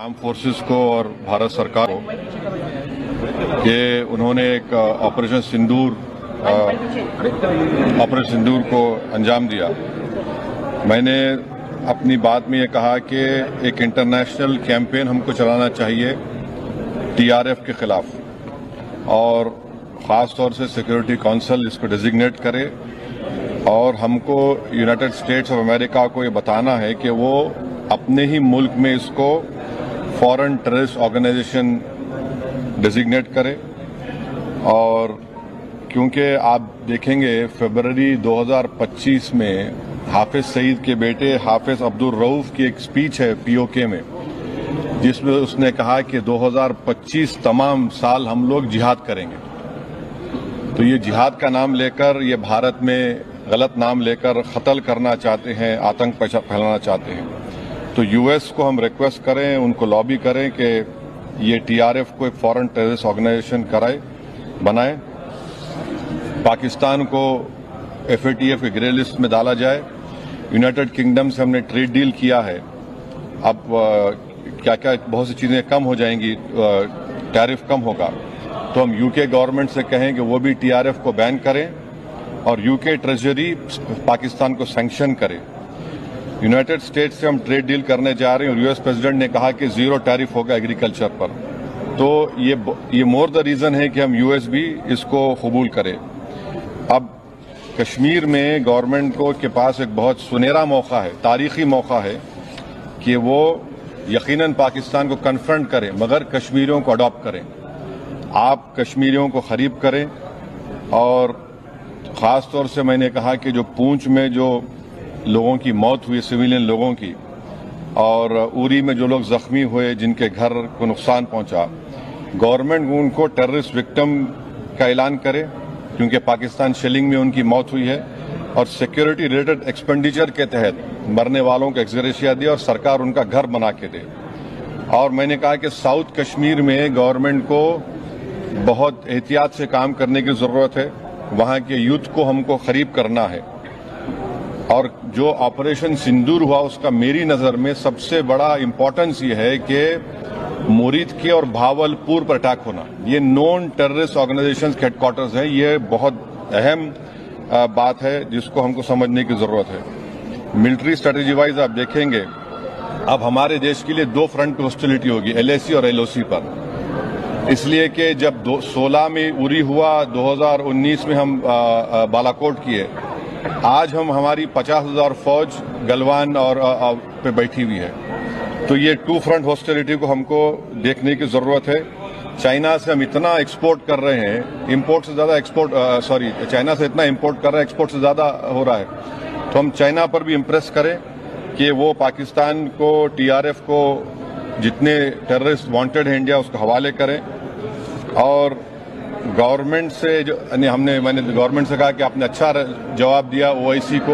Arm forces को और भारत सरकार को कि उन्होंने एक ऑपरेशन सिंदूर को अंजाम दिया। मैंने अपनी बात में ये कहा कि एक इंटरनेशनल कैंपेन हमको चलाना चाहिए टीआरएफ के खिलाफ और ख़ास तौर से सिक्योरिटी काउंसिल इसको डेजिग्नेट करे और हमको यूनाइटेड स्टेट्स ऑफ अमेरिका को ये बताना है कि वो अपने ही मुल्क में इसको फॉरेन टेररिस्ट ऑर्गेनाइजेशन डेजिग्नेट करे। और क्योंकि आप देखेंगे फरवरी 2025 में हाफिज सईद के बेटे हाफिज अब्दुल रऊफ की एक स्पीच है पीओके में, जिसमें उसने कहा कि 2025 तमाम साल हम लोग जिहाद करेंगे। तो ये जिहाद का नाम लेकर ये भारत में गलत नाम लेकर कत्ल करना चाहते हैं, आतंक फैलाना चाहते हैं। तो यूएस को हम रिक्वेस्ट करें, उनको लॉबी करें कि ये टीआरएफ को एक फॉरेन टेररिस्ट ऑर्गेनाइजेशन बनाए, पाकिस्तान को एफएटीएफ के ग्रे लिस्ट में डाला जाए। यूनाइटेड किंगडम से हमने ट्रेड डील किया है, अब क्या क्या बहुत सी चीजें कम हो जाएंगी, टैरिफ कम होगा। तो हम यूके गवर्नमेंट से कहें कि वो भी टीआरएफ को बैन करें और यूके ट्रेजरी पाकिस्तान को सैंक्शन करे। यूनाइटेड स्टेट्स से हम ट्रेड डील करने जा रहे हैं और यूएस प्रेसिडेंट ने कहा कि जीरो टैरिफ होगा एग्रीकल्चर पर। तो ये मोर द रीजन है कि हम यूएस भी इसको कबूल करें। अब कश्मीर में गवर्नमेंट को के पास एक बहुत सुनहरा मौका है, तारीखी मौका है कि वो यकीनन पाकिस्तान को कन्फ्रंट करें मगर कश्मीरियों को अडॉप्ट करें। आप कश्मीरियों को खरीब करें और खास तौर से मैंने कहा कि जो पूंछ में जो लोगों की मौत हुई, सिविलियन लोगों की, और उरी में जो लोग जख्मी हुए, जिनके घर को नुकसान पहुंचा, गवर्नमेंट उनको टेररिस्ट विक्टिम का ऐलान करे क्योंकि पाकिस्तान शेलिंग में उनकी मौत हुई है, और सिक्योरिटी रिलेटेड एक्सपेंडिचर के तहत मरने वालों को एक्सग्रेशिया दे और सरकार उनका घर बना के दे। और मैंने कहा कि साउथ कश्मीर में गवर्नमेंट को बहुत एहतियात से काम करने की जरूरत है, वहां के यूथ को हमको खरीब करना है। और जो ऑपरेशन सिंदूर हुआ उसका मेरी नजर में सबसे बड़ा इंपॉर्टेंस ये है कि मुरीद के और भावलपुर पर अटैक होना, ये नॉन टेररिस्ट ऑर्गेनाइजेशन के हेडक्वार्टर्स हैं। ये बहुत अहम बात है जिसको हमको समझने की जरूरत है। मिलिट्री स्ट्रेटेजी वाइज आप देखेंगे अब हमारे देश के लिए दो फ्रंट पे हॉस्टिलिटी होगी, एलएसी और एलओसी पर। इसलिए कि जब 16 में उरी हुआ, 2019 में हम बालाकोट किए, आज हमारी 50,000 फौज गलवान और पे बैठी हुई है। तो ये टू फ्रंट हॉस्टिलिटी को हमको देखने की जरूरत है। चाइना से हम इतना एक्सपोर्ट कर रहे हैं, इंपोर्ट से ज्यादा एक्सपोर्ट, चाइना से इतना इंपोर्ट कर रहे हैं, एक्सपोर्ट से ज्यादा हो रहा है। तो हम चाइना पर भी इम्प्रेस करें कि वो पाकिस्तान को, टीआरएफ को, जितने टेररिस्ट वांटेड हैं इंडिया, उसको हवाले करें। और गवर्नमेंट से मैंने गवर्नमेंट से कहा कि आपने अच्छा जवाब दिया ओआईसी को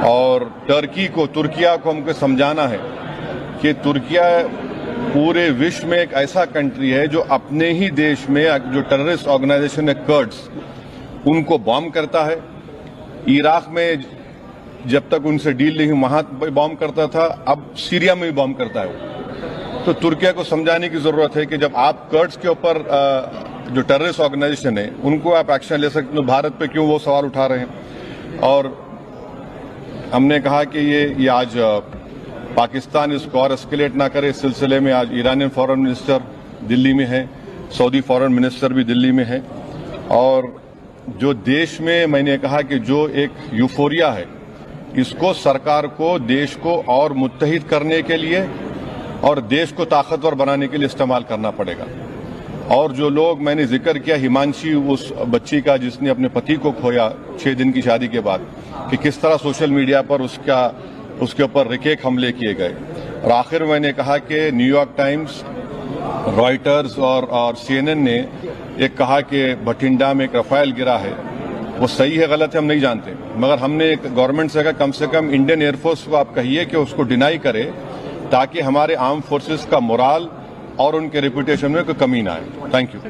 और तुर्किया को हमको समझाना है कि तुर्किया पूरे विश्व में एक ऐसा कंट्री है जो अपने ही देश में जो टेररिस्ट ऑर्गेनाइजेशन है कर्ड्स, उनको बॉम्ब करता है। इराक में जब तक उनसे डील नहीं वहां बॉम्ब करता था, अब सीरिया में भी बॉम्ब करता है। तो तुर्किया को समझाने की जरूरत है कि जब आप कर्ड्स के ऊपर जो टेररिस्ट ऑर्गेनाइजेशन है उनको आप एक्शन ले सकते, तो भारत पे क्यों वो सवाल उठा रहे हैं। और हमने कहा कि ये आज पाकिस्तान इसको और एस्केलेट ना करे। इस सिलसिले में आज ईरानियन फॉरेन मिनिस्टर दिल्ली में है, सऊदी फॉरेन मिनिस्टर भी दिल्ली में है। और जो देश में मैंने कहा कि जो एक यूफोरिया है, इसको सरकार को देश को और मुत्तहिद करने के लिए और देश को ताकतवर बनाने के लिए इस्तेमाल करना पड़ेगा। और जो लोग मैंने जिक्र किया, हिमांशी, उस बच्ची का जिसने अपने पति को खोया 6 दिन की शादी के बाद, कि किस तरह सोशल मीडिया पर उसके ऊपर रिकेक हमले किए गए। और आखिर मैंने कहा कि न्यूयॉर्क टाइम्स, रॉयटर्स और सीएनएन ने एक कहा कि भटिंडा में एक रफाल गिरा है। वो सही है गलत है हम नहीं जानते, मगर हमने गवर्नमेंट से कहा कम से कम इंडियन एयरफोर्स को आप कहिए कि उसको डिनाई करे, ताकि हमारे आर्म फोर्सेस का मोराल और उनके रेपुटेशन में कोई कमी ना आए। Thank you.